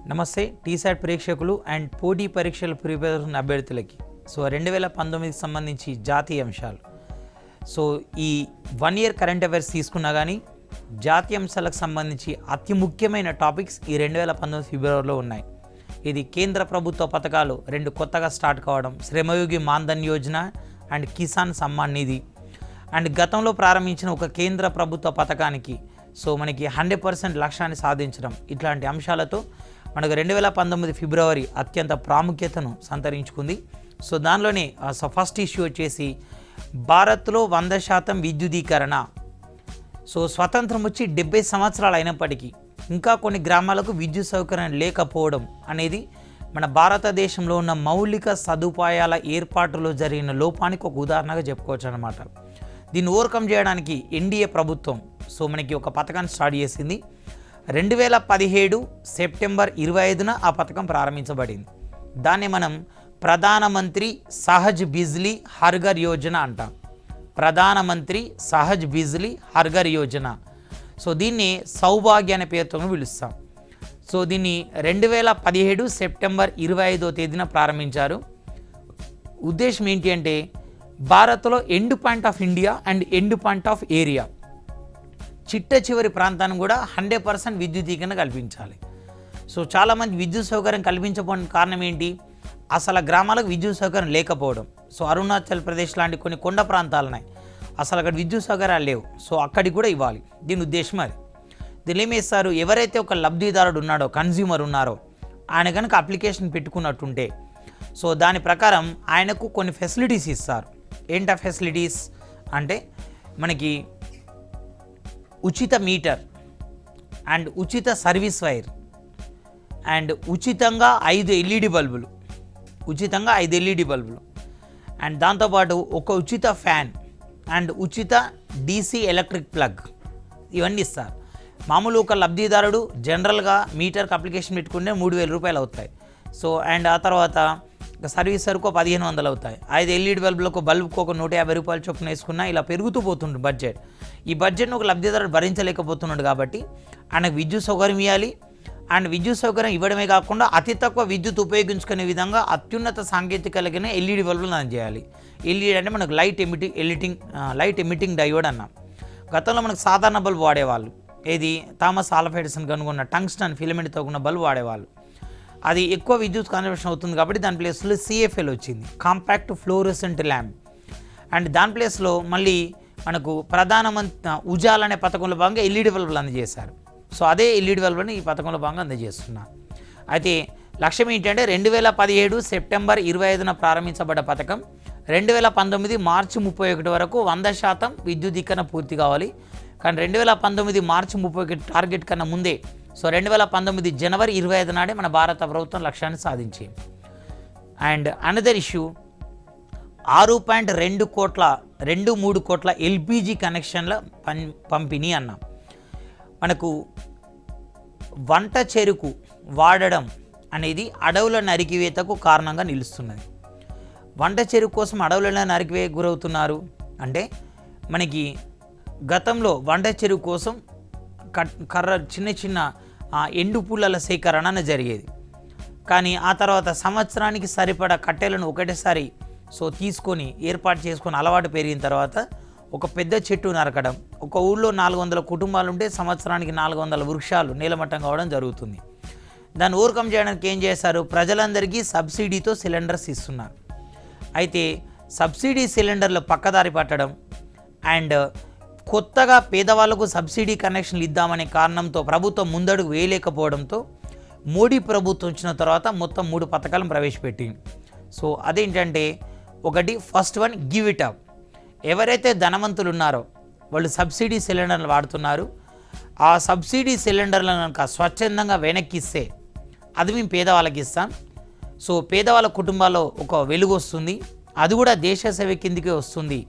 నమస్తే టీసాట్ ప్రేక్షకులు అండ్ పోటీ పరీక్షలు ప్రిపేర్ అవుతున్న అభ్యర్థులకి 2019కి సంబంధించి జాతీయ అంశాలు. ఈ 1 ఇయర్ కరెంట్ అఫైర్స్ తీసుకున్నా కానీ జాతీయ అంశాలకు సంబంధించి అతి ముఖ్యమైన టాపిక్స్ ఈ 2019 ఫిబ్రవరిలో ఉన్నాయి. ఇది కేంద్ర ప్రభుత్వ పథకాలు 2 కొత్తగా స్టార్ట్ కావడం, శ్రమయోగి మాన్ధన్ యోజన అండ్ కిసాన్ సమ్మాన్ నిధి, అండ్ గతంలో ప్రారంభించిన ఒక కేంద్ర ప్రభుత్వ పథకానికి మనకి 100% లక్ష్యాన్ని సాధించడం, ఇట్లాంటి అంశాలతో మనకు 2019 ఫిబ్రవరి అత్యంత ప్రాముఖ్యతను సంతరించుకుంది. దానిలోనే ఫస్ట్ ఇష్యూ వచ్చేసి భారత్లో 100% విద్యుదీకరణ. స్వతంత్రం వచ్చి 70 సంవత్సరాలు అయినప్పటికీ ఇంకా కొన్ని గ్రామాలకు విద్యుత్ సౌకర్యం లేకపోవడం అనేది మన భారతదేశంలో ఉన్న మౌలిక సదుపాయాల ఏర్పాటులో జరిగిన లోపానికి ఒక ఉదాహరణగా చెప్పుకోవచ్చు అన్నమాట. దీన్ని ఓవర్కమ్ చేయడానికి ఎన్డీఏ ప్రభుత్వం మనకి ఒక పథకాన్ని స్టార్ట్ చేసింది. 2017 సెప్టెంబర్ 25న ఆ పథకం ప్రారంభించబడింది. దాన్ని మనం ప్రధానమంత్రి సహజ్ బిజ్లీ హర్ఘర్ యోజన అంటాం. ప్రధానమంత్రి సహజ్ బిజ్లీ హర్ఘర్ యోజన. దీన్ని సౌభాగ్య అనే పేరుతో పిలుస్తాం. దీన్ని 2017 సెప్టెంబర్ 25వ తేదీన ప్రారంభించారు. ఉద్దేశం ఏంటి అంటే భారత్లో end point of India and end point of area, చిట్ట చివరి ప్రాంతాన్ని కూడా 100% విద్యుదీకరణ కల్పించాలి. చాలామంది విద్యుత్ సౌకర్యం కల్పించకపోవడానికి కారణం ఏంటి? అసలు గ్రామాలకు విద్యుత్ సౌకర్యం లేకపోవడం. అరుణాచల్ ప్రదేశ్ లాంటి కొన్ని కొండ ప్రాంతాలు ఉన్నాయి, అసలు అక్కడ విద్యుత్ సౌకర్యాలు లేవు. అక్కడికి కూడా ఇవ్వాలి. దీని ఉద్దేశం అది. దీన్ని ఏమేస్తారు, ఎవరైతే ఒక లబ్ధిదారుడు ఉన్నాడో, కన్జ్యూమర్ ఉన్నారో, ఆయన కనుక అప్లికేషన్ పెట్టుకున్నట్టుంటే దాని ప్రకారం ఆయనకు కొన్ని ఫెసిలిటీస్ ఇస్తారు. ఏంటా ఫెసిలిటీస్ అంటే మనకి ఉచిత మీటర్ అండ్ ఉచిత సర్వీస్ వైర్ అండ్ ఉచితంగా 5 ఎల్ఈడి బల్బులు, అండ్ దాంతోపాటు ఒక ఉచిత ఫ్యాన్ అండ్ ఉచిత డీసీ ఎలక్ట్రిక్ ప్లగ్, ఇవన్నీ ఇస్తారు. మామూలు ఒక లబ్ధిదారుడు జనరల్గా మీటర్కి అప్లికేషన్ పెట్టుకుంటే 3,000 రూపాయలు అవుతాయి. అండ్ ఆ తర్వాత సర్వీస్ వరకు 1,500 అవుతాయి. 5 ఎల్ఈడి బల్బులకు బల్బుకు ఒక 150 రూపాయలు చొప్పున వేసుకున్నా ఇలా పెరుగుతూ పోతుంది బడ్జెట్. ఈ బడ్జెట్ను ఒక లబ్ధిదారుడు భరించలేకపోతున్నాడు కాబట్టి ఆయనకు విద్యుత్ సౌకర్యం ఇవ్వాలి. అండ్ విద్యుత్ సౌకర్యం ఇవ్వడమే కాకుండా అతి తక్కువ విద్యుత్ ఉపయోగించుకునే విధంగా అత్యున్నత సాంకేతిక కలిగిన ఎల్ఈడి బల్బులను అందజేయాలి. ఎల్ఈడి అంటే మనకు లైట్ ఎమిటింగ్ డయోడ్ అన్నాం. గతంలో మనకు సాధారణ బల్బు వాడేవాళ్ళు. ఏది థామస్ ఆల్వా ఎడిసన్ కనుగొన్న టంగ్స్టన్ ఫిలమెంట్తో ఉన్న బల్బు వాడేవాళ్ళు. అది ఎక్కువ విద్యుత్ కన్వర్షన్ అవుతుంది కాబట్టి దాని ప్లేస్లో సిఎఫ్ఎల్ వచ్చింది, కాంపాక్ట్ ఫ్లోరోసెంట్ ల్యాంప్. అండ్ దాని ప్లేస్లో మళ్ళీ మనకు ప్రధానమంత్రి ఉజాల అనే పథకంలో భాగంగా ఎల్ఈడి బల్బులు అందజేశారు. అదే ఎల్ఈడి బల్బులను ఈ పథకంలో భాగంగా అందజేస్తున్నారు. అయితే లక్ష్యం ఏంటంటే 2017 సెప్టెంబర్ 25న ప్రారంభించబడ్డ పథకం 2019 మార్చి 31 వరకు 100% విద్యుదీకరణ పూర్తి కావాలి. కానీ 2019 మార్చి 31 టార్గెట్ కన్నా ముందే 2019 జనవరి 25 నాడే మన భారత ప్రభుత్వం లక్ష్యాన్ని సాధించింది. అండ్ అనదర్ ఇష్యూ 6.23 కోట్ల ఎల్పిజి కనెక్షన్ల పంపిణీ అన్నాం. మనకు వంట చెరుకు వాడడం అనేది అడవుల నరికివేతకు కారణంగా నిలుస్తున్నది. వంట చెరుకు కోసం అడవుల నరికివేత గురవుతున్నారు అంటే మనకి గతంలో వంట చెరుకు కోసం చిన్న ఎండు పుల్లల సేకరణ జరిగేది. కానీ ఆ తర్వాత సంవత్సరానికి సరిపడా కట్టెలను ఒకటేసారి తీసుకొని ఏర్పాటు చేసుకొని అలవాటు పెరిగిన తర్వాత ఒక పెద్ద చెట్టు నరకడం, ఒక ఊళ్ళో 400 కుటుంబాలు ఉంటే సంవత్సరానికి 400 వృక్షాలు నీలమట్టం కావడం జరుగుతుంది. దాన్ని ఓవర్కమ్ చేయడానికి ఏం చేశారు, ప్రజలందరికీ సబ్సిడీతో సిలిండర్స్ ఇస్తున్నారు. అయితే సబ్సిడీ సిలిండర్లు పక్కదారి పట్టడం అండ్ కొత్తగా పేదవాళ్లకు సబ్సిడీ కనెక్షన్లు ఇద్దామనే కారణంతో ప్రభుత్వం ముందడుగు వేయలేకపోవడంతో మోడీ ప్రభుత్వం వచ్చిన తర్వాత మొత్తం 3 పథకాలను ప్రవేశపెట్టింది. అదేంటంటే ఒకటి, first one give it up. ఎవరైతే ధనవంతులు ఉన్నారో వాళ్ళు సబ్సిడీ సిలిండర్లు వాడుతున్నారు, ఆ సబ్సిడీ సిలిండర్లను కనుక స్వచ్ఛందంగా వెనక్కిస్తే అది మేము పేదవాళ్ళకి ఇస్తాం. పేదవాళ్ళ కుటుంబాల్లో ఒక వెలుగు వస్తుంది, అది కూడా దేశ సేవ కిందికే వస్తుంది.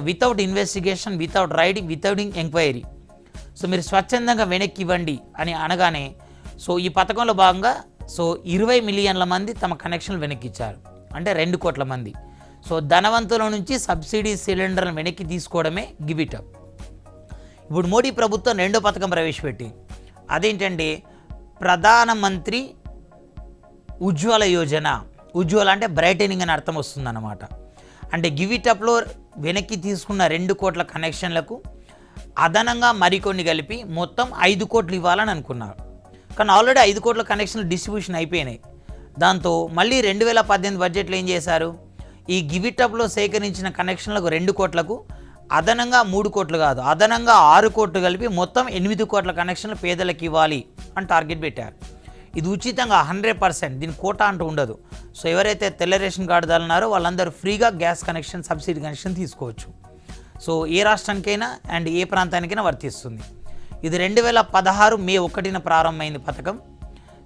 Without investigation, without riding, without enquiry మీరు స్వచ్ఛందంగా వెనక్కి ఇవ్వండి అని అనగానే ఈ పథకంలో భాగంగా 20 మిలియన్ల మంది తమ కనెక్షన్లు వెనక్కిచ్చారు. అంటే 2 కోట్ల మంది. ధనవంతుల నుంచి సబ్సిడీ సిలిండర్లను వెనక్కి తీసుకోవడమే గివ్ ఇట్ అప్. ఇప్పుడు మోడీ ప్రభుత్వం 2వ పథకం ప్రవేశపెట్టి అదేంటంటే ప్రధానమంత్రి ఉజ్వల యోజన. ఉజ్వల అంటే బ్రైటనింగ్ అని అర్థం వస్తుందన్నమాట. అంటే గివ్ ఇట్ అప్లో వెనక్కి తీసుకున్న 2 కోట్ల కనెక్షన్లకు అదనంగా మరికొన్ని కలిపి మొత్తం 5 కోట్లు ఇవ్వాలని అనుకున్నారు. కానీ ఆల్రెడీ 5 కోట్ల కనెక్షన్లు డిస్ట్రిబ్యూషన్ అయిపోయినాయి. దాంతో మళ్ళీ 2018 బడ్జెట్లో ఏం చేశారు, ఈ గివ్ ఇట్ అప్లో సేకరించిన కనెక్షన్లకు 2 కోట్లకు అదనంగా 3 కోట్లు కాదు, అదనంగా 6 కోట్లు కలిపి మొత్తం 8 కోట్ల కనెక్షన్లు పేదలకు ఇవ్వాలి అని టార్గెట్ పెట్టారు. ఇది ఉచితంగా 100%, దీని కోటా అంటూ ఉండదు. సో ఎవరైతే తెల్ల రేషన్ కార్డుదారులు ఉన్నారో వాళ్ళందరూ ఫ్రీగా గ్యాస్ కనెక్షన్, సబ్సిడీ కనెక్షన్ తీసుకోవచ్చు. సో ఏ రాష్ట్రానికైనా అండ్ ఏ ప్రాంతానికైనా వర్తిస్తుంది. ఇది 2016 మే 1న ప్రారంభమైంది పథకం.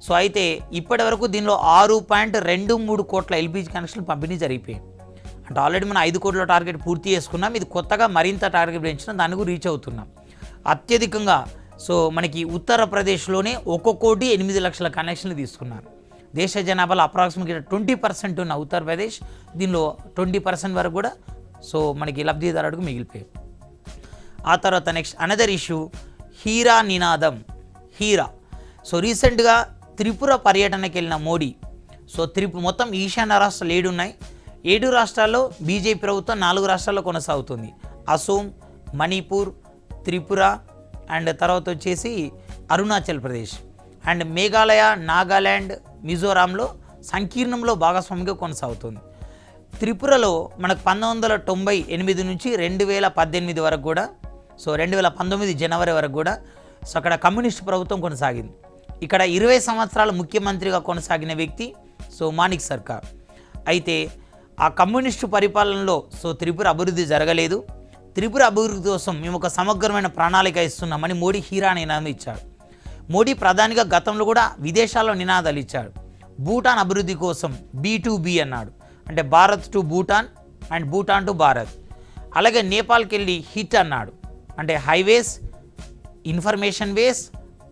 సో అయితే ఇప్పటి వరకు దీనిలో 6.23 కోట్ల ఎల్పిజి కనెక్షన్లు పంపిణీ జరిగిపోయాయి. అంటే ఆల్రెడీ మనం 5 కోట్ల టార్గెట్ పూర్తి చేసుకున్నాం. ఇది కొత్తగా మరింత టార్గెట్ పెంచినాం, దానికి రీచ్ అవుతున్నాం. అత్యధికంగా సో మనకి ఉత్తరప్రదేశ్లోనే 1,08,00,000 కనెక్షన్లు తీసుకున్నారు. దేశ జనాభాలో అప్రాక్సిమేట్గా 20% ఉన్న ఉత్తరప్రదేశ్ దీనిలో 20% వరకు కూడా సో మనకి లబ్ధిదారుడికి మిగిలిపోయాయి. ఆ తర్వాత నెక్స్ట్ అనదర్ ఇష్యూ హీరా నినాదం. హీరా సో రీసెంట్గా త్రిపుర పర్యటనకి వెళ్ళిన మోడీ సో మొత్తం ఈశాన్య రాష్ట్రాలు 7 ఉన్నాయి. 7 రాష్ట్రాల్లో బీజేపీ ప్రభుత్వం 4 రాష్ట్రాల్లో కొనసాగుతుంది. అసోం, మణిపూర్, త్రిపుర అండ్ తర్వాత వచ్చేసి అరుణాచల్ ప్రదేశ్ అండ్ మేఘాలయ, నాగాల్యాండ్, మిజోరాంలో సంకీర్ణంలో భాగస్వామిగా కొనసాగుతుంది. త్రిపురలో మనకు 1998 నుంచి 2018 వరకు కూడా సో 2019 జనవరి వరకు కూడా సో అక్కడ కమ్యూనిస్ట్ ప్రభుత్వం కొనసాగింది. ఇక్కడ 20 సంవత్సరాలు ముఖ్యమంత్రిగా కొనసాగిన వ్యక్తి సో మాణిక్ సర్కార్. అయితే ఆ కమ్యూనిస్టు పరిపాలనలో సో త్రిపుర అభివృద్ధి జరగలేదు. త్రిపుర అభివృద్ధి కోసం మేము ఒక సమగ్రమైన ప్రణాళిక ఇస్తున్నామని మోడీ హీరా నినాదం ఇచ్చాడు. మోడీ ప్రధానిగా గతంలో కూడా విదేశాల్లో నినాదాలు ఇచ్చాడు. భూటాన్ అభివృద్ధి కోసం B2B అన్నాడు, అంటే Bharat to Bhutan and Bhutan to Bharat. అలాగే నేపాల్కి వెళ్ళి హిట్ అన్నాడు, అంటే హైవేస్, ఇన్ఫర్మేషన్ వేస్,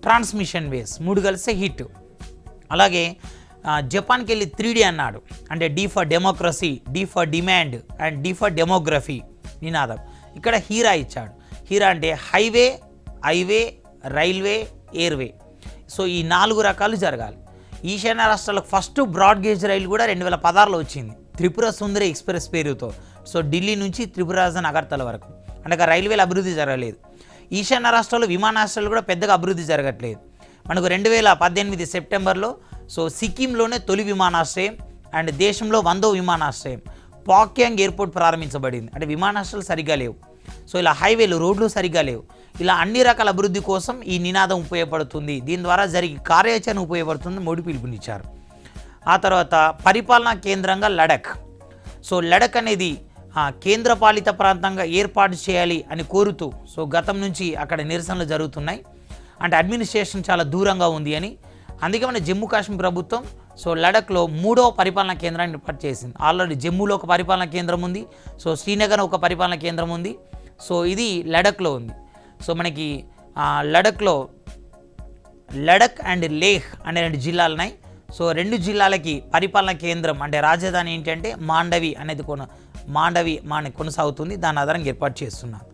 ట్రాన్స్మిషన్ వేస్ 3 కలిస్తే హిట్. అలాగే జపాన్కి వెళ్ళి 3D అన్నాడు, అంటే D for democracy, D for demand and D for demography నినాదం. ఇక్కడ హీరా ఇచ్చాడు. హీరా అంటే హైవే, రైల్వే, ఎయిర్వే. సో ఈ 4 రకాలు జరగాలి. ఈశాన్య రాష్ట్రాలకు ఫస్ట్ బ్రాడ్ గేజ్ రైలు కూడా 2016లో వచ్చింది, త్రిపుర సుందరి ఎక్స్ప్రెస్ పేరుతో. సో ఢిల్లీ నుంచి త్రిపుర రాజధాని అగర్తల వరకు. అంటే రైల్వేల అభివృద్ధి జరగలేదు. ఈశాన్య రాష్ట్రాల్లో విమానాశ్రయాలు కూడా పెద్దగా అభివృద్ధి జరగట్లేదు. మనకు 2018 సెప్టెంబర్లో సో సిక్కింలోనే తొలి విమానాశ్రయం అండ్ దేశంలో 100వ విమానాశ్రయం పాక్యాంగ్ ఎయిర్పోర్ట్ ప్రారంభించబడింది. అంటే విమానాశ్రయాలు సరిగ్గా లేవు. సో ఇలా హైవేలు, రోడ్లు సరిగ్గా లేవు. ఇలా అన్ని రకాల అభివృద్ధి కోసం ఈ నినాదం ఉపయోగపడుతుంది, దీని ద్వారా జరిగే కార్యాచరణ ఉపయోగపడుతుంది మోడీ పిలుపునిచ్చారు. ఆ తర్వాత పరిపాలనా కేంద్రంగా లడఖ్. సో లడఖ్ అనేది కేంద్రపాలిత ప్రాంతంగా ఏర్పాటు చేయాలి అని కోరుతూ సో గతం నుంచి అక్కడ నిరసనలు జరుగుతున్నాయి. అంటే అడ్మినిస్ట్రేషన్ చాలా దూరంగా ఉంది అని. అందుకే మన జమ్మూ కాశ్మీర్ ప్రభుత్వం సో లడఖ్లో 3వ పరిపాలనా కేంద్రాన్ని ఏర్పాటు చేసింది. ఆల్రెడీ జమ్మూలో ఒక పరిపాలనా కేంద్రం ఉంది, సో శ్రీనగర్ ఒక పరిపాలనా కేంద్రం ఉంది, సో ఇది లడఖ్లో ఉంది. సో మనకి లడఖ్లో లడఖ్ అండ్ లేహ్ అనే 2 జిల్లాలు ఉన్నాయి. సో 2 జిల్లాలకి పరిపాలనా కేంద్రం అంటే రాజధాని ఏంటంటే మాండవి అనేది కొనసాగుతుంది. దాని ఆధారంగా ఏర్పాటు చేస్తున్నారు.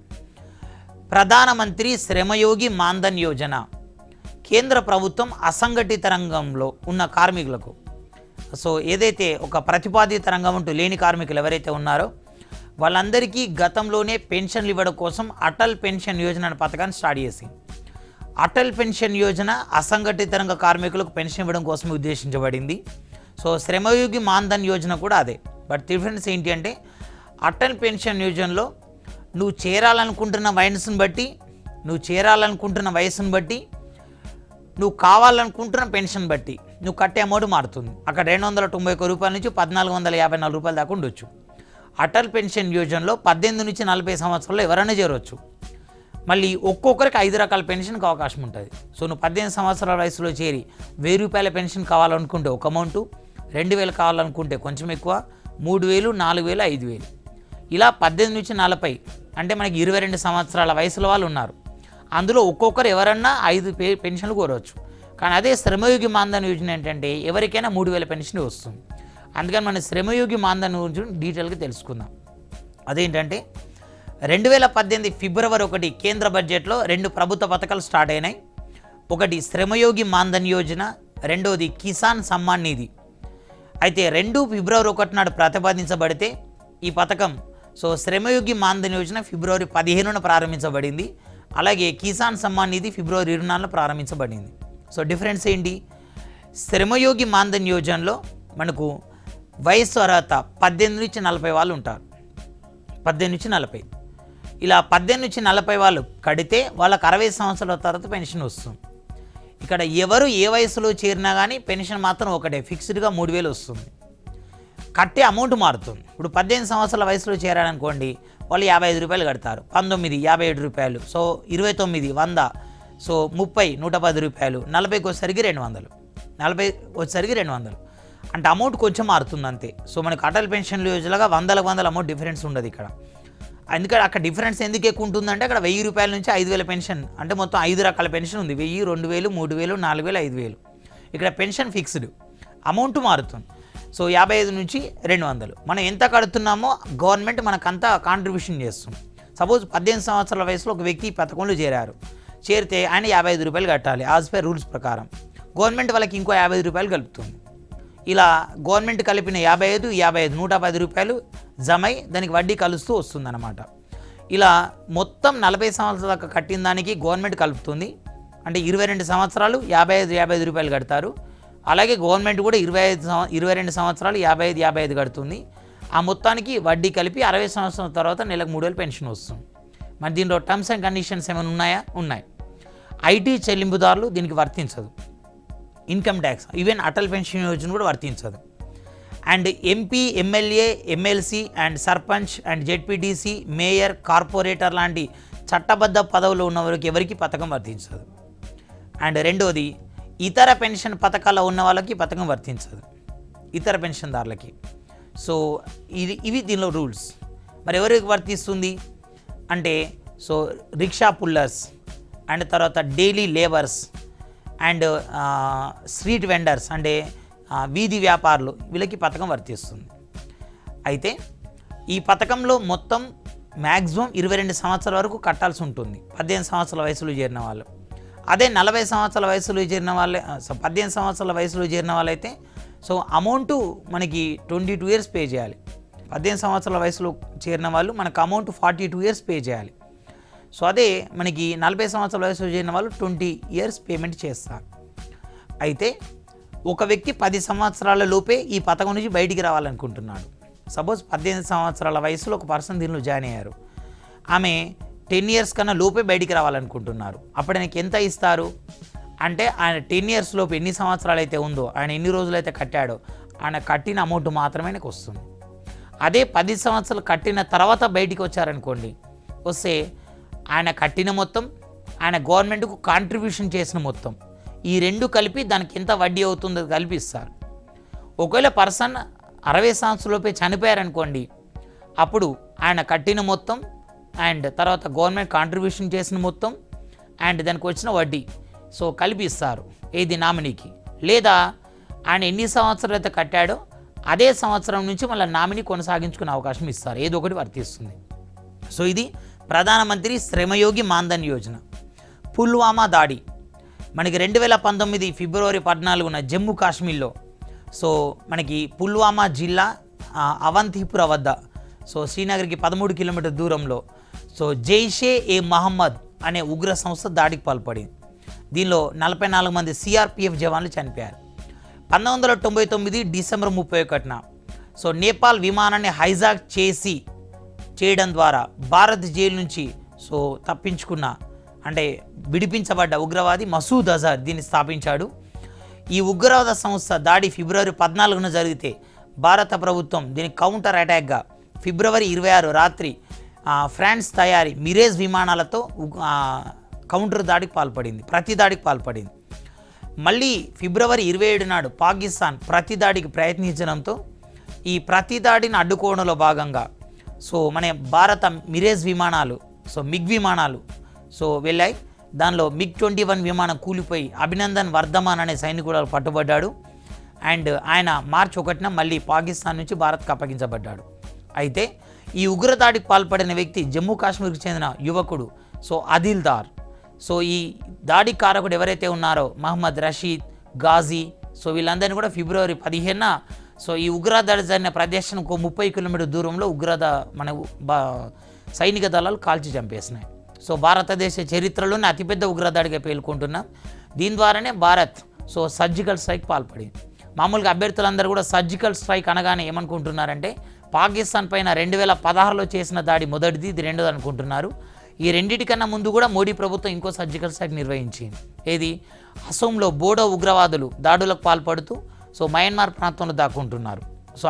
ప్రధానమంత్రి శ్రమయోగి మాన్ధన్ యోజన. కేంద్ర ప్రభుత్వం అసంఘటిత రంగంలో ఉన్న కార్మికులకు సో ఏదైతే ఒక ప్రతిపాదిత రంగం అంటూ లేని కార్మికులు ఎవరైతే ఉన్నారో వాళ్ళందరికీ గతంలోనే పెన్షన్లు ఇవ్వడం కోసం అటల్ పెన్షన్ యోజన అనే పథకాన్ని స్టార్ట్ చేసింది. అటల్ పెన్షన్ యోజన అసంఘటిత రంగ కార్మికులకు పెన్షన్ ఇవ్వడం కోసమే ఉద్దేశించబడింది. సో శ్రమయోగి మాన్ధన్ యోజన కూడా అదే. బట్ డిఫరెన్స్ ఏంటి అంటే అటల్ పెన్షన్ యోజనలో నువ్వు చేరాలనుకుంటున్న వయసును బట్టి నువ్వు కావాలనుకుంటున్న పెన్షన్ బట్టి నువ్వు కట్టే అమౌంట్ మారుతుంది. అక్కడ 291 రూపాయల నుంచి 1,454 రూపాయల దాకా ఉండొచ్చు. అటల్ పెన్షన్ యోజనలో 18 నుంచి 40 సంవత్సరాల్లో ఎవరైనా చేరవచ్చు. మళ్ళీ ఒక్కొక్కరికి 5 రకాల పెన్షన్కి అవకాశం ఉంటుంది. సో నువ్వు 18 సంవత్సరాల వయసులో చేరి 1000 రూపాయల పెన్షన్ కావాలనుకుంటే ఒక అమౌంటు, 2000 కావాలనుకుంటే కొంచెం ఎక్కువ, 3000, 4000, 5000 ఇలా 18 నుంచి 40 అంటే మనకి 22 సంవత్సరాల వయసుల వాళ్ళు ఉన్నారు. అందులో ఒక్కొక్కరు ఎవరన్నా 5 పెన్షన్లు కోరవచ్చు. కానీ అదే శ్రమయోగి మాన్ధన్ యోజన ఏంటంటే ఎవరికైనా 3000 పెన్షన్ వస్తుంది. అందుకని మన శ్రమయోగి మాన్ధన్ యోజన డీటెయిల్గా తెలుసుకుందాం. అదేంటంటే 2018 ఫిబ్రవరి 1 కేంద్ర బడ్జెట్లో 2 ప్రభుత్వ పథకాలు స్టార్ట్ అయినాయి. ఒకటి శ్రమయోగి మాన్ధన్ యోజన, రెండోది కిసాన్ సమ్మాన్ నిధి. అయితే 2 ఫిబ్రవరి 1 నాడు ప్రతిపాదించబడితే ఈ పథకం సో శ్రమయోగి మాన్ధన్ యోజన ఫిబ్రవరి 15న ప్రారంభించబడింది. అలాగే కిసాన్ సమ్మాన్ నిధి ఫిబ్రవరి 24న ప్రారంభించబడింది. సో డిఫరెన్స్ ఏంటి? శ్రమయోగి మాన్ధన్ యోజనలో మనకు వయస్సు అర్హత 18 నుంచి 40 వాళ్ళు ఉంటారు. 18 నుంచి 40. ఇలా 18 నుంచి 40 వాళ్ళు కడితే వాళ్ళకి 60 సంవత్సరాల తర్వాత పెన్షన్ వస్తుంది. ఇక్కడ ఎవరు ఏ వయసులో చేరినా కానీ పెన్షన్ మాత్రం ఒకటే, ఫిక్స్డ్గా 3000 వస్తుంది. కట్టే అమౌంట్ మారుతుంది. ఇప్పుడు 18 సంవత్సరాల వయసులో చేరారనుకోండి, వాళ్ళు 55 రూపాయలు కడతారు. 19 57 రూపాయలు, సో 29 100, సో 30 110 రూపాయలు, 40కి వచ్చేసరికి 200, 40 వచ్చేసరికి 200. అంటే అమౌంట్ కొంచెం మారుతుంది అంతే. సో మనకు అటల్ పెన్షన్ యోజనగా 100 అమౌంట్ డిఫరెన్స్ ఉండదు ఇక్కడ. ఎందుకంటే అక్కడ డిఫరెన్స్ ఎందుకు ఎక్కువ ఉంటుందంటే అక్కడ 1000 రూపాయల నుంచి 5000 పెన్షన్, అంటే మొత్తం 5 రకాల పెన్షన్ ఉంది. 1000, 2000, 3000, 4000, 5000. ఇక్కడ పెన్షన్ ఫిక్స్డ్, అమౌంట్ మారుతుంది. సో 55 నుంచి 200. మనం ఎంత కడుతున్నామో గవర్నమెంట్ మనకంతా కాంట్రిబ్యూషన్ చేస్తుంది. సపోజ్ 18 సంవత్సరాల వయసులో ఒక వ్యక్తి పథకంలో చేరితే ఆయన 55 రూపాయలు కట్టాలి యాజ్ పర్ రూల్స్ ప్రకారం. గవర్నమెంట్ వాళ్ళకి ఇంకో 55 రూపాయలు కలుపుతుంది. ఇలా గవర్నమెంట్ కలిపిన 55 110 రూపాయలు జమై దానికి వడ్డీ కలుస్తూ వస్తుందన్నమాట. ఇలా మొత్తం 40 సంవత్సరాల దాకా కట్టిన దానికి గవర్నమెంట్ కలుపుతుంది. అంటే 22 సంవత్సరాలు 55 రూపాయలు కడతారు. అలాగే గవర్నమెంట్ కూడా 22 సంవత్సరాలు 55 కడుతుంది. ఆ మొత్తానికి వడ్డీ కలిపి 60 సంవత్సరాల తర్వాత నెలకు 3000 పెన్షన్ వస్తుంది. మరి దీనిలో టర్మ్స్ అండ్ కండిషన్స్ ఏమైనా ఉన్నాయా? ఉన్నాయి. ఐటీ చెల్లింపుదారులు దీనికి వర్తించదు. Income tax, even Atal pension Yojana కూడా వర్తించదు. And MP, MLA, MLC and sarpanch and ZPTC, mayor, corporator లాంటి చట్టబద్ధ పదవులు ఉన్న వారికి ఎవరికి పథకం వర్తించదు. అండ్ రెండోది, ఇతర పెన్షన్ పథకాల్లో ఉన్న వాళ్ళకి పథకం వర్తించదు, ఇతర పెన్షన్దారులకి. సో ఇవి దీనిలో రూల్స్. మరి ఎవరికి వర్తిస్తుంది అంటే సో రిక్షా పుల్లర్స్ అండ్ తర్వాత daily labours and street vendors అంటే వీధి వ్యాపారులు, వీళ్ళకి పథకం వర్తిస్తుంది. అయితే ఈ పథకంలో మొత్తం మ్యాక్సిమం 22 సంవత్సరాల వరకు కట్టాల్సి ఉంటుంది 18 సంవత్సరాల వయసులో చేరిన వాళ్ళు. అదే 40 సంవత్సరాల వయసులో చేరిన వాళ్ళే 18 సంవత్సరాల వయసులో చేరిన వాళ్ళైతే సో అమౌంట్ మనకి 22 ఇయర్స్ పే చేయాలి. 18 సంవత్సరాల వయసులో చేరిన వాళ్ళు మనకు అమౌంట్ 42 ఇయర్స్ పే చేయాలి. సో అదే మనకి 40 సంవత్సరాల వయసులో చేరిన వాళ్ళు 20 ఇయర్స్ పేమెంట్ చేస్తారు. అయితే ఒక వ్యక్తి 10 సంవత్సరాల లోపే ఈ పథకం నుంచి బయటికి రావాలనుకుంటున్నాడు. సపోజ్ 18 సంవత్సరాల వయసులో ఒక పర్సన్ దీనిలో జాయిన్ అయ్యారు. ఆమె 10 ఇయర్స్ కన్నా లోపే బయటికి రావాలనుకుంటున్నారు. అప్పుడు ఆయనకి ఎంత ఇస్తారు అంటే ఆయన 10 ఇయర్స్ లోపు ఎన్ని సంవత్సరాలు అయితే ఉందో, ఆయన ఎన్ని రోజులు అయితే కట్టాడో ఆయన కట్టిన అమౌంట్ మాత్రమే ఆయనకు వస్తుంది. అదే 10 సంవత్సరాలు కట్టిన తర్వాత బయటికి వచ్చారనుకోండి, వస్తే ఆయన కట్టిన మొత్తం, ఆయన గవర్నమెంట్కు కాంట్రిబ్యూషన్ చేసిన మొత్తం, ఈ రెండు కలిపి దానికి ఎంత వడ్డీ అవుతుందో కలిపి ఇస్తారు. ఒకవేళ పర్సన్ 60 సంవత్సరాలలోపే చనిపోయారనుకోండి, అప్పుడు ఆయన కట్టిన మొత్తం అండ్ తర్వాత గవర్నమెంట్ కాంట్రిబ్యూషన్ చేసిన మొత్తం అండ్ దానికి వచ్చిన వడ్డీ సో కలిపి ఇస్తారు ఏది నామినీకి. లేదా ఆయన ఎన్ని సంవత్సరాలు అయితే కట్టాడో అదే సంవత్సరం నుంచి మళ్ళీ నామినీ కొనసాగించుకునే అవకాశం ఇస్తారు. ఏదో ఒకటి వర్తిస్తుంది. సో ఇది ప్రధానమంత్రి శ్రమయోగి మాన్ధన్ యోజన. పుల్వామా దాడి మనకి 2019 ఫిబ్రవరి 14న జమ్మూ కాశ్మీర్లో సో మనకి పుల్వామా జిల్లా అవంతిపుర వద్ద సో శ్రీనగర్కి 13 కిలోమీటర్ దూరంలో సో జైషే ఏ మహమ్మద్ అనే ఉగ్ర సంస్థ దాడికి పాల్పడింది. దీనిలో 44 మంది సిఆర్పిఎఫ్ జవాన్లు చనిపోయారు. 1999 డిసెంబర్ 31న సో నేపాల్ విమానాన్ని హైజాక్ చేయడం ద్వారా భారత్ జైలు నుంచి సో తప్పించుకున్న అంటే విడిపించబడ్డ ఉగ్రవాది మసూద్ అజర్ దీన్ని స్థాపించాడు. ఈ ఉగ్రవాద సంస్థ దాడి ఫిబ్రవరి 14న జరిగితే భారత ప్రభుత్వం దీని కౌంటర్ అటాక్గా ఫిబ్రవరి 26 రాత్రి ఫ్రాన్స్ తయారీ మిరేజ్ విమానాలతో కౌంటర్ దాడికి పాల్పడింది, ప్రతి దాడికి పాల్పడింది. మళ్ళీ ఫిబ్రవరి 27 నాడు పాకిస్తాన్ ప్రతి దాడికి ప్రయత్నించడంతో ఈ ప్రతి దాడిని అడ్డుకోవడంలో భాగంగా సో మన భారత మిరేజ్ విమానాలు సో మిగ్ విమానాలు సో వెళ్ళాయి. దానిలో MiG-21 విమానం కూలిపోయి అభినందన్ వర్ధమాన్ అనే సైనికుడు పట్టుబడ్డాడు. అండ్ ఆయన మార్చి 1న మళ్ళీ పాకిస్తాన్ నుంచి భారత్కి అప్పగించబడ్డాడు. అయితే ఈ ఉగ్రదాడికి పాల్పడిన వ్యక్తి జమ్మూ కాశ్మీర్కి చెందిన యువకుడు సో ఆదిల్ దార్. సో ఈ దాడి కారకుడు ఎవరైతే ఉన్నారో మహమ్మద్ రషీద్, గాజీ సో వీళ్ళందరినీ కూడా ఫిబ్రవరి 15న సో ఈ ఉగ్రదాడి జరిగిన ప్రదేశం ఒక 30 కిలోమీటర్ దూరంలో మన సైనిక దళాలు కాల్చి చంపేసినాయి. సో భారతదేశ చరిత్రలోనే అతిపెద్ద ఉగ్రదాడిగా పేర్కొంటున్నాం. దీని ద్వారానే భారత్ సర్జికల్ స్ట్రైక్ పాల్పడింది. మామూలుగా అభ్యర్థులందరూ కూడా సర్జికల్ స్ట్రైక్ అనగానే ఏమనుకుంటున్నారంటే పాకిస్తాన్ పైన 2016లో చేసిన దాడి మొదటిది, ఇది రెండోది అనుకుంటున్నారు. ఈ రెండింటికన్నా ముందు కూడా మోడీ ప్రభుత్వం ఇంకో సర్జికల్ స్ట్రైక్ నిర్వహించింది. ఏది అసోంలో బోడో ఉగ్రవాదులు దాడులకు పాల్పడుతూ మయన్మార్ ప్రాంతంలో దాక్కుంటున్నారు.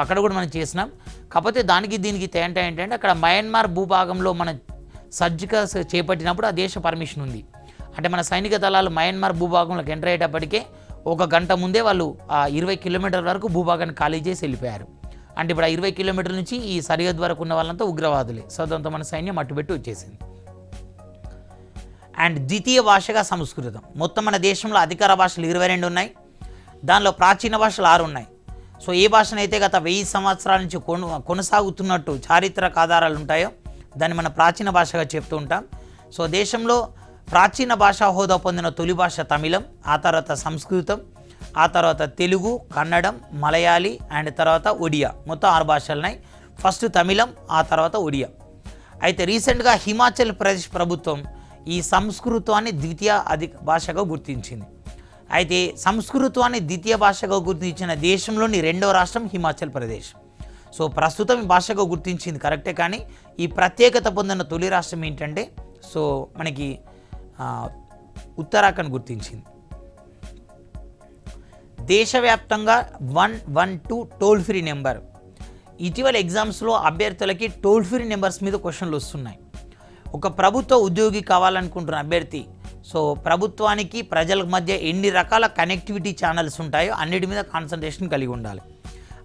అక్కడ కూడా మనం చేసినాం. కాకపోతే దానికి దీనికి తేడా ఏంటంటే అక్కడ మయన్మార్ భూభాగంలో మన సర్జికల్ చేపట్టినప్పుడు ఆ దేశ పర్మిషన్ ఉంది. అంటే మన సైనిక దళాలు మయన్మార్ భూభాగంలోకి ఎంటర్ అయ్యేటప్పటికే 1 గంట ముందే వాళ్ళు ఆ 20 కిలోమీటర్ల వరకు భూభాగాన్ని ఖాళీ చేసి వెళ్ళిపోయారు. అంటే ఇప్పుడు ఆ 20 కిలోమీటర్ల నుంచి ఈ సరిహద్దు వరకు ఉన్న వాళ్ళంతా ఉగ్రవాదులే. దాంతో మన సైన్యం అట్టుబెట్టి వచ్చేసింది. అండ్ ద్వితీయ భాషగా సంస్కృతం. మొత్తం మన దేశంలో అధికార భాషలు 22 ఉన్నాయి. దానిలో ప్రాచీన భాషలు 6 ఉన్నాయి. ఏ భాషనైతే గత 1000 సంవత్సరాల నుంచి కొనసాగుతున్నట్టు చారిత్రక ఆధారాలు ఉంటాయో దాన్ని మన ప్రాచీన భాషగా చెప్తూ ఉంటాం. దేశంలో ప్రాచీన భాషా హోదా పొందిన తొలి భాష తమిళం, ఆ తర్వాత సంస్కృతం, ఆ తర్వాత తెలుగు, కన్నడం, మలయాళీ అండ్ తర్వాత ఒడియా. మొత్తం 6 భాషలు ఉన్నాయి. ఫస్ట్ తమిళం, ఆ తర్వాత ఒడియా. అయితే రీసెంట్గా హిమాచల్ ప్రదేశ్ ప్రభుత్వం ఈ సంస్కృతాన్ని ద్వితీయ భాషగా గుర్తించింది. అయితే సంస్కృతాన్ని ద్వితీయ భాషగా గుర్తించిన దేశంలోని 2వ రాష్ట్రం హిమాచల్ ప్రదేశ్. ప్రస్తుతం ఈ భాషగా గుర్తించింది కరెక్టే, కానీ ఈ ప్రత్యేకత పొందిన తొలి రాష్ట్రం ఏంటంటే మనకి ఉత్తరాఖండ్ గుర్తించింది. దేశవ్యాప్తంగా 112 టోల్ ఫ్రీ నెంబర్. ఇటీవల ఎగ్జామ్స్లో అభ్యర్థులకి టోల్ ఫ్రీ నెంబర్స్ మీద క్వశ్చన్లు వస్తున్నాయి. ఒక ప్రభుత్వ ఉద్యోగి కావాలనుకుంటున్న అభ్యర్థి ప్రభుత్వానికి ప్రజల మధ్య ఎన్ని రకాల కనెక్టివిటీ ఛానల్స్ ఉంటాయో అన్నిటి మీద కాన్సన్ట్రేషన్ కలిగి ఉండాలి.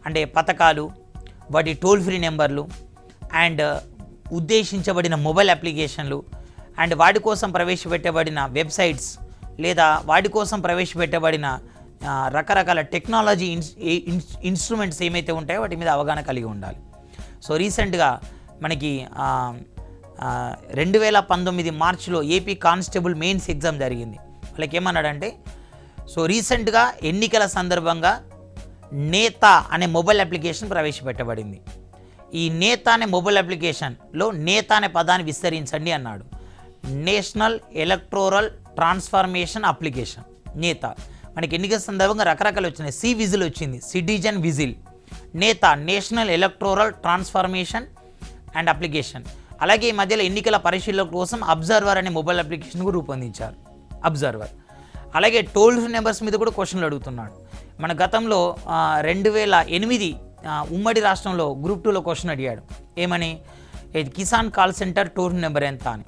అంటే పథకాలు, వాటి టోల్ ఫ్రీ నెంబర్లు అండ్ ఉద్దేశించబడిన మొబైల్ అప్లికేషన్లు అండ్ వాటి కోసం ప్రవేశపెట్టబడిన వెబ్సైట్స్ లేదా వాటి కోసం ప్రవేశపెట్టబడిన రకరకాల టెక్నాలజీ ఇన్స్ట్రుమెంట్స్ ఏమైతే ఉంటాయో వాటి మీద అవగాహన కలిగి ఉండాలి. రీసెంట్గా మనకి 2019 మార్చిలో ఏపీ కానిస్టేబుల్ మెయిన్స్ ఎగ్జామ్ జరిగింది. వాళ్ళకి ఏమన్నాడంటే రీసెంట్గా ఎన్నికల సందర్భంగా నేత అనే మొబైల్ అప్లికేషన్ ప్రవేశపెట్టబడింది. ఈ నేత అనే మొబైల్ అప్లికేషన్లో నేత అనే పదాన్ని విస్తరించండి అన్నాడు. నేషనల్ ఎలక్టోరల్ ట్రాన్స్ఫర్మేషన్ అప్లికేషన్ నేత. మనకి ఎన్నికల సందర్భంగా రకరకాలు వచ్చినాయి. విజిల్ వచ్చింది, సిటిజన్ విజిల్, నేత national electoral transformation and application. అలాగే ఈ మధ్యలో ఎన్నికల పరిశీలన కోసం అబ్జర్వర్ అనే మొబైల్ అప్లికేషన్ కూడా రూపొందించారు. అబ్జర్వర్. అలాగే టోల్ ఫ్రీ నెంబర్స్ మీద కూడా క్వశ్చన్లు అడుగుతున్నాడు. మన గతంలో 2008 ఉమ్మడి రాష్ట్రంలో గ్రూప్ 2లో క్వశ్చన్ అడిగాడు. ఏమని? Kisan call centre toll free number ఎంత అని.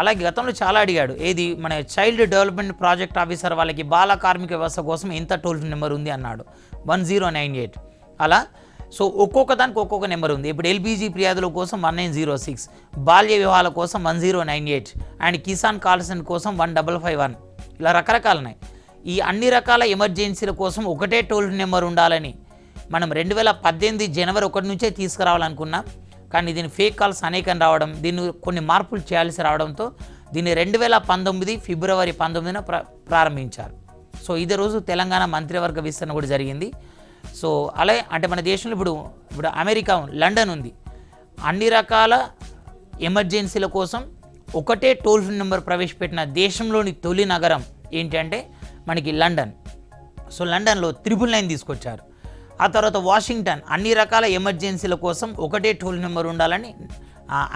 అలాగే గతంలో చాలా అడిగాడు. ఏది మన చైల్డ్ డెవలప్మెంట్ ప్రాజెక్ట్ ఆఫీసర్ వాళ్ళకి బాల కార్మిక వ్యవస్థ కోసం ఎంత టోల్ ఫ్రీ నెంబర్ ఉంది అన్నాడు. 1098. అలా ఒక్కొక్క దానికి ఒక్కొక్క నెంబర్ ఉంది. ఇప్పుడు ఎల్పిజి ఫిర్యాదుల కోసం 1906, బాల్య వివాహాల కోసం 1098 అండ్ కిసాన్ కాల్ సెంటర్ కోసం 1551. ఇలా రకరకాలు ఉన్నాయి. ఈ అన్ని రకాల ఎమర్జెన్సీల కోసం ఒకటే టోల్ ఫ్రీ నెంబర్ ఉండాలని మనం 2018 జనవరి 1 నుంచే తీసుకురావాలనుకున్నాం. కానీ దీని ఫేక్ కాల్స్ అనేకం రావడం, దీన్ని కొన్ని మార్పులు చేయాల్సి రావడంతో దీన్ని 2019 ఫిబ్రవరి 19న ప్రారంభించారు. ఇదే రోజు తెలంగాణ మంత్రివర్గ విస్తరణ కూడా జరిగింది. అలాగే అంటే మన దేశంలో ఇప్పుడు అమెరికా, లండన్ ఉంది. అన్ని రకాల ఎమర్జెన్సీల కోసం ఒకటే టోల్ ఫ్రీ నెంబర్ ప్రవేశపెట్టిన దేశంలోని తొలి నగరం ఏంటంటే మనకి లండన్. లండన్లో 999 తీసుకొచ్చారు. ఆ తర్వాత వాషింగ్టన్ అన్ని రకాల ఎమర్జెన్సీల కోసం ఒకటే టోల్ నెంబర్ ఉండాలని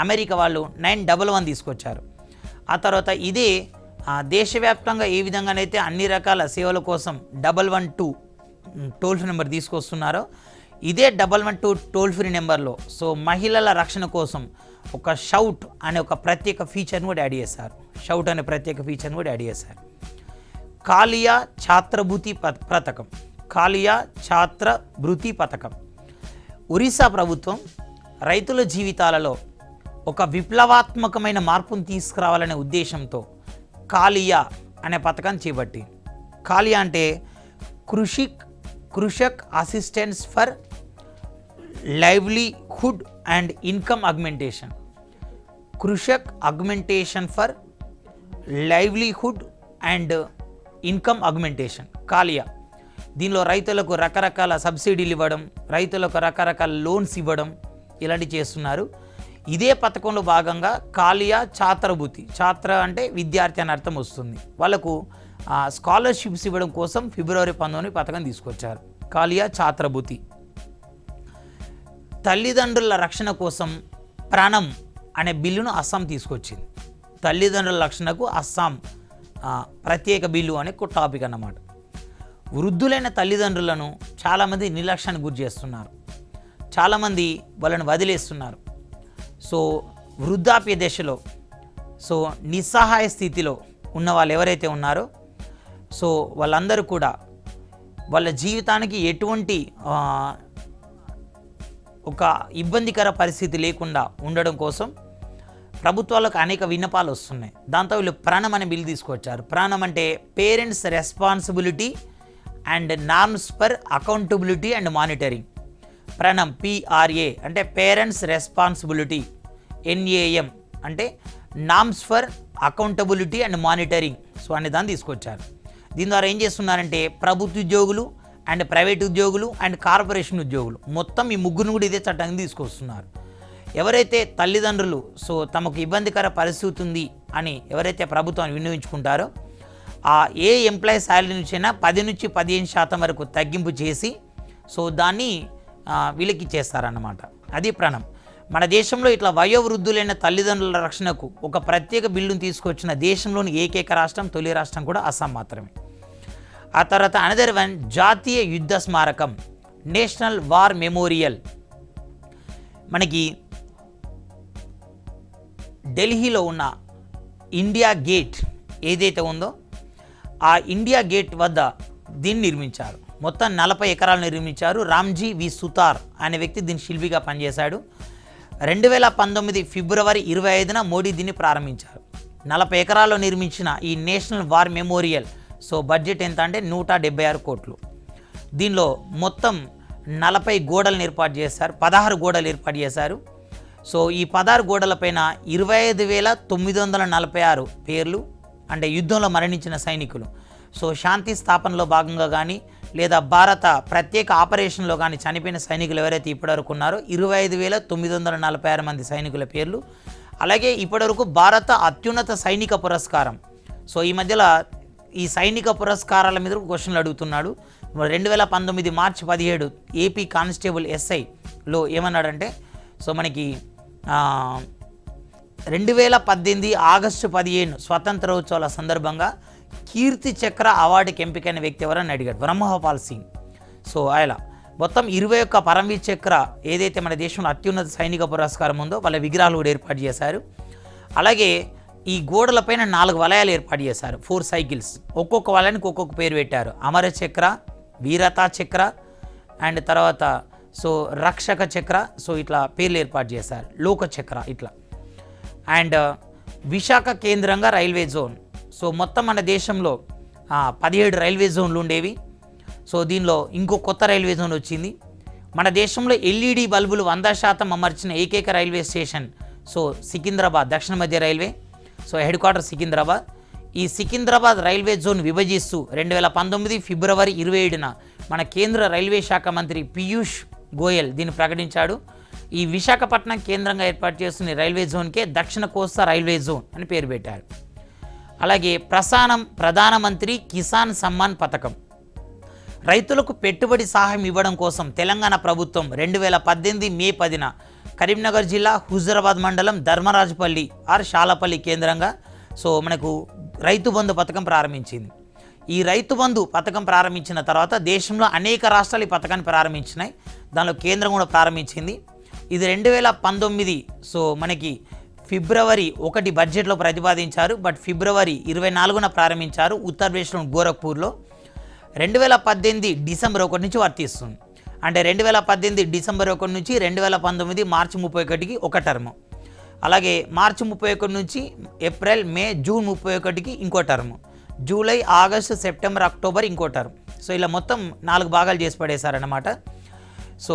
అమెరికా వాళ్ళు 911 తీసుకొచ్చారు. ఆ తర్వాత ఇదే దేశవ్యాప్తంగా ఏ విధంగానైతే అన్ని రకాల సేవల కోసం 112 టోల్ ఫ్రీ నెంబర్ తీసుకొస్తున్నారో ఇదే 112 టోల్ ఫ్రీ నెంబర్లో మహిళల రక్షణ కోసం ఒక షౌట్ అనే ఒక ప్రత్యేక ఫీచర్ని కూడా యాడ్ చేశారు. షౌట్ అనే ప్రత్యేక ఫీచర్ని కూడా యాడ్ చేశారు. కాళియా ఛాత్రభృతి పథకం. కాళియా ఛాత్రభృతి పథకం. ఒరిస్సా ప్రభుత్వం రైతుల జీవితాలలో ఒక విప్లవాత్మకమైన మార్పును తీసుకురావాలనే ఉద్దేశంతో కాళియా అనే పథకాన్ని చేపట్టింది. కాళియా అంటే Krushak assistance for livelihood and income augmentation. Krushak augmentation for livelihood and income augmentation. Kaliya దీనిలో రైతులకు రకరకాల సబ్సిడీలు ఇవ్వడం, రైతులకు రకరకాల లోన్స్ ఇవ్వడం ఇలాంటివి చేస్తున్నారు. ఇదే పథకంలో భాగంగా కాలియా ఛాత్రభృతి, ఛాత్ర అంటే విద్యార్థి అని అర్థం వస్తుంది, వాళ్ళకు స్కాలర్షిప్స్ ఇవ్వడం కోసం ఫిబ్రవరి 19 పథకం తీసుకొచ్చారు, కాలియా ఛాత్రభృతి. తల్లిదండ్రుల రక్షణ కోసం ప్రాణం అనే బిల్లును అస్సాం తీసుకొచ్చింది. తల్లిదండ్రుల రక్షణకు అస్సాం ప్రత్యేక బిల్లు అనే టాపిక్ అన్నమాట. వృద్ధులైన తల్లిదండ్రులను చాలామంది నిర్లక్ష్యానికి గురి చేస్తున్నారు, చాలామంది వాళ్ళని వదిలేస్తున్నారు. సో వృద్ధాప్య దశలో సో నిస్సహాయ స్థితిలో ఉన్న వాళ్ళు ఎవరైతే ఉన్నారో సో వాళ్ళందరూ కూడా వాళ్ళ జీవితానికి ఎటువంటి ఒక ఇబ్బందికర పరిస్థితి లేకుండా ఉండడం కోసం ప్రభుత్వాలకు అనేక విన్నపాలు వస్తున్నాయి. దాంతో వీళ్ళు ప్రాణం అనే బిల్లు తీసుకొచ్చారు. ప్రాణం అంటే parents responsibility and norms for accountability and monitoring. ప్రాణం PRA అంటే పేరెంట్స్ రెస్పాన్సిబిలిటీ, NAM అంటే norms for accountability and monitoring. So అనే దాన్ని తీసుకొచ్చారు. దీని ద్వారా ఏం చేస్తున్నారంటే ప్రభుత్వ ఉద్యోగులు అండ్ ప్రైవేట్ ఉద్యోగులు అండ్ కార్పొరేషన్ ఉద్యోగులు మొత్తం ఈ ముగ్గురు కూడా ఇదే చట్టాన్ని తీసుకొస్తున్నారు. ఎవరైతే తల్లిదండ్రులు సో తమకు ఇబ్బందికర పరిస్థితి ఉంది అని ఎవరైతే ప్రభుత్వాన్ని వినియోగించుకుంటారో ఏ ఎంప్లాయీ శాలరీ నుంచైనా 10 నుంచి 15% వరకు తగ్గింపు చేసి సో దాన్ని వీళ్ళకి ఇచ్చేస్తారన్నమాట. అది ప్రాణం. మన దేశంలో ఇట్లా వయోవృద్ధులైన తల్లిదండ్రుల రక్షణకు ఒక ప్రత్యేక బిల్లును తీసుకొచ్చిన దేశంలోని ఏకైక రాష్ట్రం, తొలి రాష్ట్రం కూడా అస్సాం మాత్రమే. ఆ తర్వాత అనదర్ వన్ జాతీయ యుద్ధ స్మారకం, నేషనల్ వార్ మెమోరియల్. మనకి ఢిల్లీలో ఉన్న ఇండియా గేట్ ఏదైతే ఉందో ఆ ఇండియా గేట్ వద్ద దీన్ని నిర్మించారు. మొత్తం 40 ఎకరాలు నిర్మించారు. రామ్జీ వి సుతార్ అనే వ్యక్తి దీని శిల్పిగా పనిచేశాడు. 2019 ఫిబ్రవరి 25న మోడీ దీన్ని ప్రారంభించారు. 40 ఎకరాల్లో నిర్మించిన ఈ national war memorial so budget ఎంత అంటే 176 కోట్లు. దీనిలో మొత్తం 40 గోడలను ఏర్పాటు చేశారు, 16 గోడలు ఏర్పాటు చేశారు. సో ఈ 16 గోడలపైన 25,946 పేర్లు అంటే యుద్ధంలో మరణించిన సైనికులు. సో శాంతి స్థాపనలో భాగంగా కానీ లేదా భారత ప్రత్యేక ఆపరేషన్లో కానీ చనిపోయిన సైనికులు ఎవరైతే ఇప్పటివరకు ఉన్నారో 25,946 మంది సైనికుల పేర్లు. అలాగే ఇప్పటివరకు భారత అత్యున్నత సైనిక పురస్కారం. సో ఈ మధ్యలో ఈ సైనిక పురస్కారాల మీద క్వశ్చన్లు అడుగుతున్నాడు. 2019 మార్చి 17 ఏపీ కానిస్టేబుల్ SIలో ఏమన్నాడంటే సో మనకి 2018 ఆగస్టు 15 స్వతంత్రోత్సవాల సందర్భంగా కీర్తి చక్ర అవార్డుకి ఎంపికైన వ్యక్తి ఎవరని అడిగాడు, బ్రహ్మపాల్ సింగ్. సో ఆయన మొత్తం 21 పరమవీర్ చక్ర ఏదైతే మన దేశంలో అత్యున్నత సైనిక పురస్కారం ఉందో వాళ్ళ విగ్రహాలు కూడా ఏర్పాటు చేశారు. అలాగే ఈ గోడలపైన 4 వలయాలు ఏర్పాటు చేశారు, 4 సైకిల్స్. ఒక్కొక్క వలయానికి ఒక్కొక్క పేరు పెట్టారు. అమర చక్ర, వీరతా చక్ర అండ్ తర్వాత సో రక్షక చక్ర. సో ఇట్లా పేర్లు ఏర్పాటు చేశారు, లోక చక్ర ఇట్లా. అండ్ విశాఖ కేంద్రంగా రైల్వే జోన్. సో మొత్తం మన దేశంలో 17 రైల్వే జోన్లు ఉండేవి. సో దీనిలో ఇంకో కొత్త రైల్వే జోన్ వచ్చింది. మన దేశంలో LED బల్బులు 100% అమర్చిన ఏకైక రైల్వే స్టేషన్ సో సికింద్రాబాద్, దక్షిణ మధ్య railway. So head quarter Secunderabad. ఈ సికింద్రాబాద్ రైల్వే జోన్ విభజిస్తూ 2019 ఫిబ్రవరి 27న మన కేంద్ర రైల్వే శాఖ మంత్రి పీయూష్ గోయల్ దీన్ని ప్రకటించాడు. ఈ విశాఖపట్నం కేంద్రంగా ఏర్పాటు చేస్తున్న రైల్వే జోన్కే దక్షిణ కోస్తా రైల్వే జోన్ అని పేరు పెట్టారు. అలాగే ప్రధానమంత్రి కిసాన్ సమ్మాన్ పథకం. రైతులకు పెట్టుబడి సహాయం ఇవ్వడం కోసం తెలంగాణ ప్రభుత్వం 2018 మే 10న కరీంనగర్ జిల్లా హుజురాబాద్ మండలం ధర్మరాజుపల్లి షాలపల్లి కేంద్రంగా సో మనకు రైతు బంధు పథకం ప్రారంభించింది. ఈ రైతు బంధు పథకం ప్రారంభించిన తర్వాత దేశంలో అనేక రాష్ట్రాలు ఈ పథకాన్ని ప్రారంభించినాయి. దానిలో కేంద్రం కూడా ప్రారంభించింది. ఇది 2019 సో మనకి ఫిబ్రవరి 1 బడ్జెట్లో ప్రతిపాదించారు. బట్ ఫిబ్రవరి 24న ప్రారంభించారు ఉత్తరప్రదేశ్లోని గోరఖ్పూర్లో. 2018 డిసెంబర్ 1 నుంచి వర్తిస్తుంది. అంటే 2018 డిసెంబర్ 1 నుంచి 2019 మార్చి 31కి ఒక టర్మ్. అలాగే మార్చి 31 నుంచి ఏప్రిల్, మే, జూన్ 31కి ఇంకో term. July, August, September, October ఇంకో టర్మ్. సో ఇలా మొత్తం 4 భాగాలు చేసి పడేశారన్నమాట. సో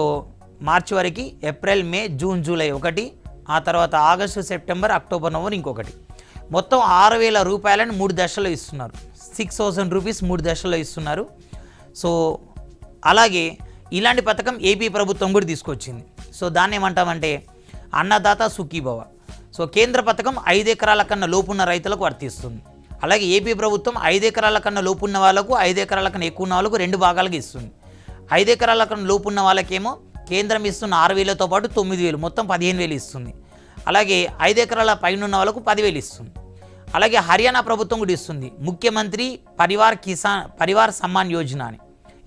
మార్చి వరకు ఏప్రిల్, మే, జూన్, జూలై ఒకటి, ఆ తర్వాత ఆగస్టు, సెప్టెంబర్, అక్టోబర్, నవంబర్ ఇంకొకటి. మొత్తం 6,000 రూపాయలను 3 దశల్లో ఇస్తున్నారు. 6,000 రూపీస్ 3 దశల్లో ఇస్తున్నారు. సో అలాగే ఇలాంటి పథకం ఏపీ ప్రభుత్వం కూడా తీసుకొచ్చింది. సో దాన్ని ఏమంటామంటే అన్నదాత సుఖీభవ. సో కేంద్ర పథకం 5 ఎకరాల కన్నా లోపున్న రైతులకు వర్తిస్తుంది. అలాగే ఏపీ ప్రభుత్వం 5 ఎకరాల కన్నా లోపున్న వాళ్ళకు, 5 ఎకరాల కన్నా ఎక్కువ ఉన్న వాళ్ళకు 2 భాగాలుగా ఇస్తుంది. 5 ఎకరాల కన్నా లోపున్న వాళ్ళకేమో కేంద్రం ఇస్తున్న 6,000తో పాటు 9,000 మొత్తం 15,000 ఇస్తుంది. అలాగే 5 ఎకరాల పైన ఉన్న వాళ్ళకు 10,000 ఇస్తుంది. అలాగే హర్యానా ప్రభుత్వం కూడా ఇస్తుంది ముఖ్యమంత్రి పరివార్ సమ్మాన్ యోజన అని.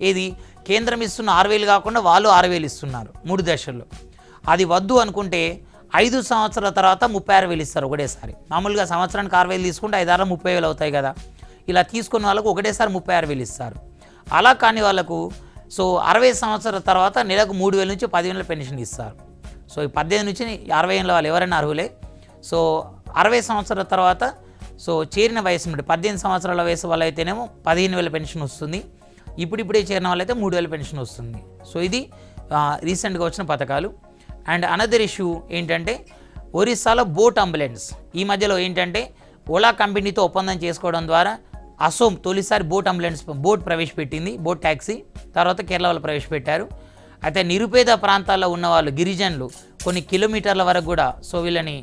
ఇది కేంద్రం ఇస్తున్న 6,000 కాకుండా వాళ్ళు 6,000 ఇస్తున్నారు 3 దశల్లో. అది వద్దు అనుకుంటే 5 సంవత్సరాల తర్వాత 36,000 ఇస్తారు ఒకటేసారి. మామూలుగా సంవత్సరానికి 6,000 తీసుకుంటే 5 6 30,000 అవుతాయి కదా. ఇలా తీసుకున్న వాళ్ళకు ఒకటేసారి 36,000 ఇస్తారు. అలా కాని వాళ్ళకు సో 60 సంవత్సరాల తర్వాత నెలకు 3,000 నుంచి 10,000 పెన్షన్ ఇస్తారు. సో ఈ 18 నుంచి 60 ఏళ్ళ వాళ్ళు ఎవరైనా అర్హులే. సో 60 సంవత్సరాల తర్వాత సో చేరిన వయసు నుండి 18 సంవత్సరాల వయసు వాళ్ళు అయితేనేమో 15,000 పెన్షన్ వస్తుంది. ఇప్పుడిప్పుడే చేరిన వాళ్ళైతే 3,000 పెన్షన్ వస్తుంది. సో ఇది రీసెంట్గా వచ్చిన పథకాలు. అండ్ అనదర్ ఇష్యూ ఏంటంటే ఒరిస్సాలో బోట్ అంబులెన్స్. ఈ మధ్యలో ఏంటంటే ఓలా కంపెనీతో ఒప్పందం చేసుకోవడం ద్వారా అసోం తొలిసారి బోట్ ప్రవేశపెట్టింది, బోట్ ట్యాక్సీ. తర్వాత కేరళ వాళ్ళు ప్రవేశపెట్టారు. అయితే నిరుపేద ప్రాంతాల్లో ఉన్న వాళ్ళు గిరిజనులు కొన్ని కిలోమీటర్ల వరకు కూడా సో వీళ్ళని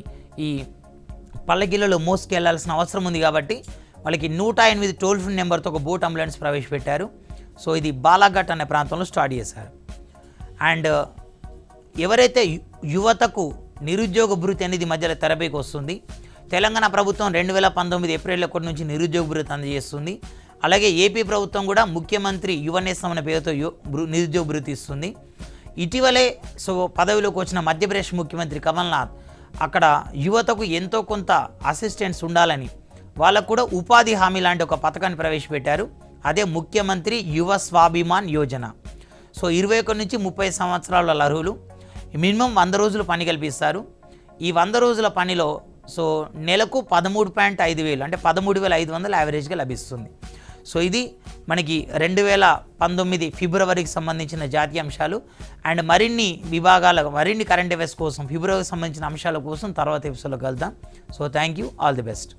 ఈ పల్లకిలలో మోసుకెళ్లాల్సిన అవసరం ఉంది కాబట్టి వాళ్ళకి 108 టోల్ ఫ్రీ నెంబర్తో ఒక బోట్ అంబులెన్స్ ప్రవేశపెట్టారు. సో ఇది బాలాఘాట్ అనే ప్రాంతంలో స్టార్ట్ చేశారు. అండ్ ఎవరైతే యువతకు నిరుద్యోగ భృతి అనేది మధ్యలో తెరపైకి వస్తుంది. తెలంగాణ ప్రభుత్వం 2019 ఏప్రిల్ 1 నుంచి నిరుద్యోగ భృతి అందజేస్తుంది. అలాగే ఏపీ ప్రభుత్వం కూడా ముఖ్యమంత్రి యువనేస్తం అనే పేరుతో నిరుద్యోగ భృతి ఇస్తుంది. ఇటీవలే సో పదవిలోకి వచ్చిన మధ్యప్రదేశ్ ముఖ్యమంత్రి కమల్నాథ్ అక్కడ యువతకు ఎంతో కొంత అసిస్టెన్స్ ఉండాలని వాళ్ళకు కూడా ఉపాధి హామీ లాంటి ఒక పథకాన్ని ప్రవేశపెట్టారు. అదే ముఖ్యమంత్రి యువ స్వాభిమాన్ యోజన. సో 21 నుంచి 30 సంవత్సరాల అర్హులు మినిమం 100 రోజులు పని కల్పిస్తారు. ఈ 100 రోజుల పనిలో సో నెలకు 13,500 అంటే 13,500 యావరేజ్గా లభిస్తుంది. సో ఇది మనకి 2019 ఫిబ్రవరికి సంబంధించిన జాతీయ అంశాలు. అండ్ మరిన్ని కరెంట్ అఫైర్స్ కోసం ఫిబ్రవరికి సంబంధించిన అంశాల కోసం తర్వాత ఎపిసోడ్లో కలుద్దాం. So thank you, all the best.